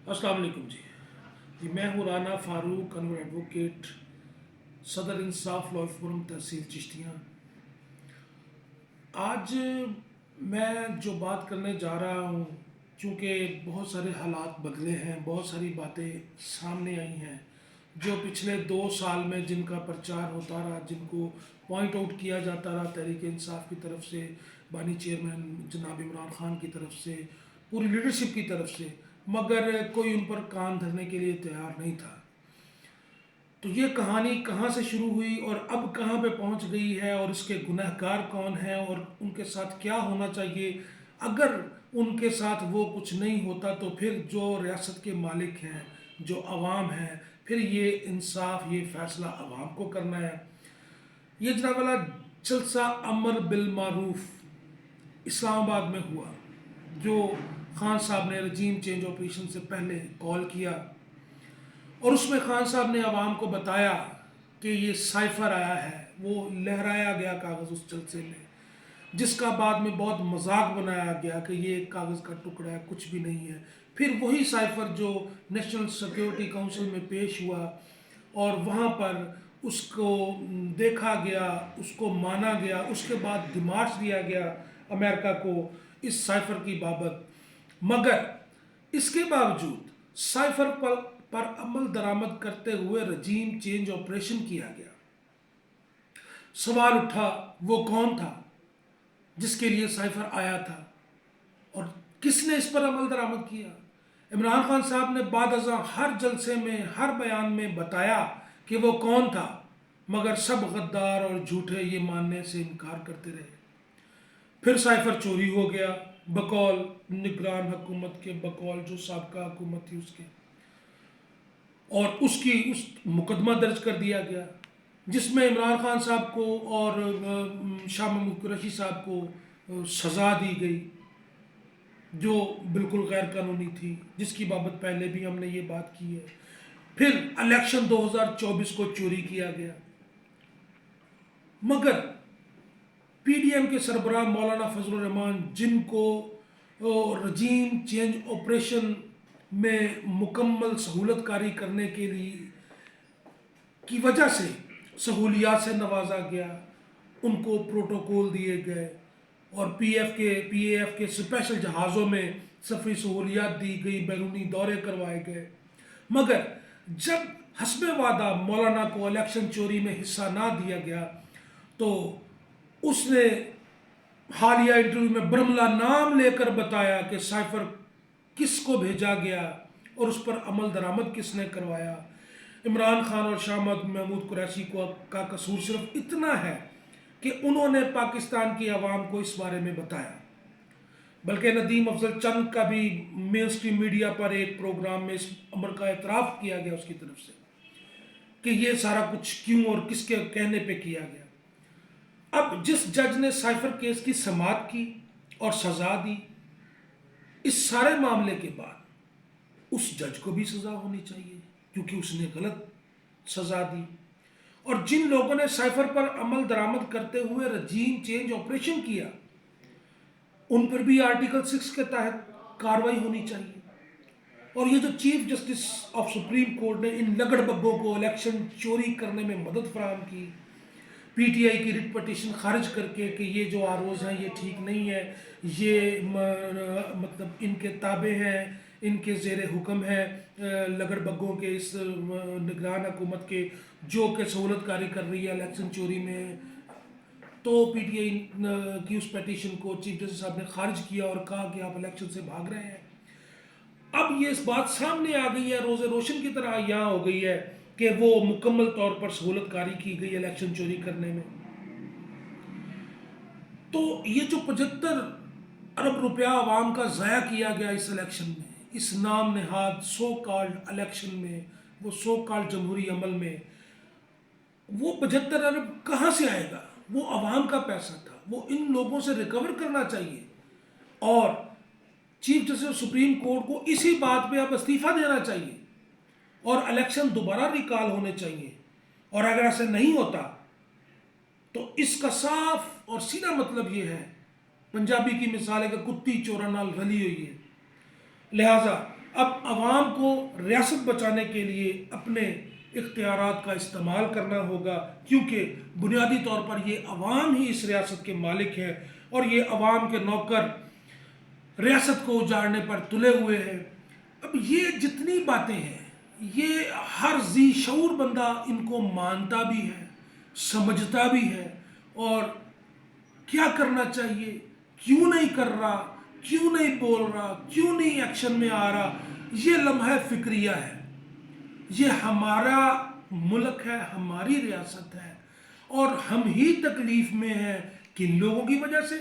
السلام علیکم جی میں ہوں رانا فاروق انور ایڈوکیٹ صدر انصاف لا فورم تحصیل چشتیاں۔ آج میں جو بات کرنے جا رہا ہوں، چونکہ بہت سارے حالات بدلے ہیں، بہت ساری باتیں سامنے آئی ہیں جو پچھلے 2 سال میں جن کا پرچار ہوتا رہا، جن کو پوائنٹ آؤٹ کیا جاتا رہا تحریک انصاف کی طرف سے، بانی چیئرمین جناب عمران خان کی طرف سے، پوری لیڈرشپ کی طرف سے، مگر کوئی ان پر کان دھرنے کے لیے تیار نہیں تھا۔ تو یہ کہانی کہاں سے شروع ہوئی اور اب کہاں پہ پہنچ گئی ہے، اور اس کے گنہگار کون ہیں اور ان کے ساتھ کیا ہونا چاہیے، اگر ان کے ساتھ وہ کچھ نہیں ہوتا تو پھر جو ریاست کے مالک ہیں، جو عوام ہیں، پھر یہ انصاف، یہ فیصلہ عوام کو کرنا ہے۔ یہ جناب والا جلسہ امر بالمعروف اسلام آباد میں ہوا، جو خان صاحب نے رجیم چینج آپریشن سے پہلے کال کیا، اور اس میں خان صاحب نے عوام کو بتایا کہ یہ سائفر آیا ہے، وہ لہرایا گیا کاغذ اس جلسے میں، جس کا بعد میں بہت مذاق بنایا گیا کہ یہ ایک کاغذ کا ٹکڑا ہے، کچھ بھی نہیں ہے۔ پھر وہی سائفر جو نیشنل سیکیورٹی کونسل میں پیش ہوا اور وہاں پر اس کو دیکھا گیا، اس کو مانا گیا، اس کے بعد ڈیمانڈس دیا گیا امریکہ کو اس سائفر کی بابت، مگر اس کے باوجود سائفر پر عمل درآمد کرتے ہوئے رجیم چینج آپریشن کیا گیا۔ سوال اٹھا وہ کون تھا جس کے لیے سائفر آیا تھا اور کس نے اس پر عمل درآمد کیا؟ عمران خان صاحب نے بعد ازاں ہر جلسے میں، ہر بیان میں بتایا کہ وہ کون تھا، مگر سب غدار اور جھوٹے یہ ماننے سے انکار کرتے رہے۔ پھر سائفر چوری ہو گیا بقول نگران حکومت کے، بقول جو سابقہ حکومت تھی اس کے، اور اس مقدمہ درج کر دیا گیا جس میں عمران خان صاحب کو اور شاہ محمود قریشی صاحب کو سزا دی گئی، جو بالکل غیر قانونی تھی، جس کی بابت پہلے بھی ہم نے یہ بات کی ہے۔ پھر الیکشن 2024 کو چوری کیا گیا، مگر پی ڈی ایم کے سربراہ مولانا فضل الرحمان، جن کو رجیم چینج آپریشن میں مکمل سہولت کاری کرنے کے لیے کی وجہ سے سہولیات سے نوازا گیا، ان کو پروٹوکول دیے گئے اور پی اے ایف کے اسپیشل جہازوں میں سفری سہولیات دی گئی، بیرونی دورے کروائے گئے، مگر جب حسب وعدہ مولانا کو الیکشن چوری میں حصہ نہ دیا گیا تو اس نے حالیہ انٹرویو میں برملا نام لے کر بتایا کہ سائفر کس کو بھیجا گیا اور اس پر عمل درآمد کس نے کروایا۔ عمران خان اور شاہ محمود قریشی کا قصور صرف اتنا ہے کہ انہوں نے پاکستان کی عوام کو اس بارے میں بتایا، بلکہ ندیم افضل چند کا بھی مین سٹریم میڈیا پر ایک پروگرام میں اس امر کا اعتراف کیا گیا اس کی طرف سے کہ یہ سارا کچھ کیوں اور کس کے کہنے پہ کیا گیا۔ اب جس جج نے سائفر کیس کی سماعت کی اور سزا دی، اس سارے معاملے کے بعد اس جج کو بھی سزا ہونی چاہیے کیونکہ اس نے غلط سزا دی، اور جن لوگوں نے سائفر پر عمل درآمد کرتے ہوئے رجیم چینج آپریشن کیا ان پر بھی آرٹیکل 6 کے تحت کارروائی ہونی چاہیے۔ اور یہ جو chief justice of supreme court نے ان لگڑ بگوں کو الیکشن چوری کرنے میں مدد فراہم کی، پی ٹی آئی کی رٹ پٹیشن خارج کر کے کہ یہ جو آروز ہیں یہ ٹھیک نہیں ہے، یہ مطلب ان کے تابع ہیں، ان کے زیر حکم ہیں لگڑ بگوں کے، اس نگران حکومت کے جو کہ سہولت کاری کر رہی ہے الیکشن چوری میں، تو پی ٹی آئی کی اس پیٹیشن کو چیف جسٹس صاحب نے خارج کیا اور کہا کہ آپ الیکشن سے بھاگ رہے ہیں۔ اب یہ اس بات سامنے آ گئی ہے، روز روشن کی طرح یہاں ہو گئی ہے کہ وہ مکمل طور پر سہولت کاری کی گئی الیکشن چوری کرنے میں۔ تو یہ جو 75 ارب روپیہ عوام کا ضائع کیا گیا اس الیکشن میں، اس نام نہاد سو کالڈ الیکشن میں، وہ سو کالڈ جمہوری عمل میں، وہ 75 ارب کہاں سے آئے گا؟ وہ عوام کا پیسہ تھا، وہ ان لوگوں سے ریکور کرنا چاہیے، اور چیف جسٹس سپریم کورٹ کو اسی بات پہ اب استعفیٰ دینا چاہیے اور الیکشن دوبارہ ریکال ہونے چاہیے، اور اگر ایسا نہیں ہوتا تو اس کا صاف اور سیدھا مطلب یہ ہے، پنجابی کی مثال ہے کہ کتی چوراں نال رلی ہوئی ہے، لہٰذا اب عوام کو ریاست بچانے کے لیے اپنے اختیارات کا استعمال کرنا ہوگا، کیونکہ بنیادی طور پر یہ عوام ہی اس ریاست کے مالک ہے اور یہ عوام کے نوکر ریاست کو اجاڑنے پر تلے ہوئے ہیں۔ اب یہ جتنی باتیں ہیں یہ ہر ذی شعور بندہ ان کو مانتا بھی ہے، سمجھتا بھی ہے، اور کیا کرنا چاہیے، کیوں نہیں کر رہا، کیوں نہیں بول رہا، کیوں نہیں ایکشن میں آ رہا، یہ لمحہ فکریہ ہے۔ یہ ہمارا ملک ہے، ہماری ریاست ہے، اور ہم ہی تکلیف میں ہیں کن لوگوں کی وجہ سے،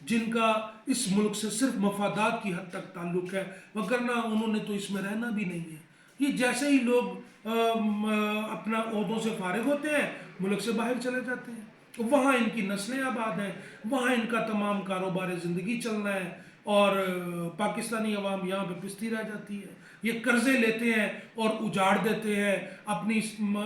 جن کا اس ملک سے صرف مفادات کی حد تک تعلق ہے، وگرنہ انہوں نے تو اس میں رہنا بھی نہیں ہے۔ یہ جیسے ہی لوگ اپنا عہدوں سے فارغ ہوتے ہیں ملک سے باہر چلے جاتے ہیں، وہاں ان کی نسلیں آباد ہیں، وہاں ان کا تمام کاروبار زندگی چلنا ہے، اور پاکستانی عوام یہاں پہ پستی رہ جاتی ہے۔ یہ قرضے لیتے ہیں اور اجاڑ دیتے ہیں، اپنی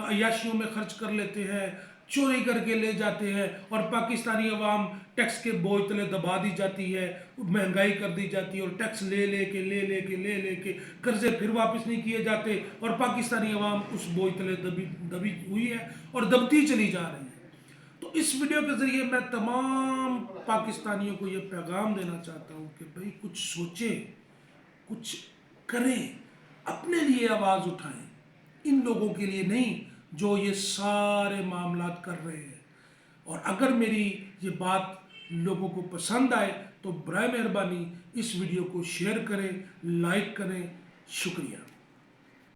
عیاشیوں میں خرچ کر لیتے ہیں، چوری کر کے لے جاتے ہیں، اور پاکستانی عوام ٹیکس کے بوجھ تلے دبا دی جاتی ہے، مہنگائی کر دی جاتی ہے، اور ٹیکس لے کے قرضے پھر واپس نہیں کیے جاتے، اور پاکستانی عوام اس بوجھ تلے دبی ہوئی ہے اور دبتی چلی جا رہی ہے۔ تو اس ویڈیو کے ذریعے میں تمام پاکستانیوں کو یہ پیغام دینا چاہتا ہوں کہ بھئی کچھ سوچیں، کچھ کریں، اپنے لیے آواز اٹھائیں، ان لوگوں کے لیے نہیں جو یہ سارے معاملات کر رہے ہیں۔ اور اگر میری یہ بات لوگوں کو پسند آئے تو برائے مہربانی اس ویڈیو کو شیئر کریں، لائک کریں۔ شکریہ۔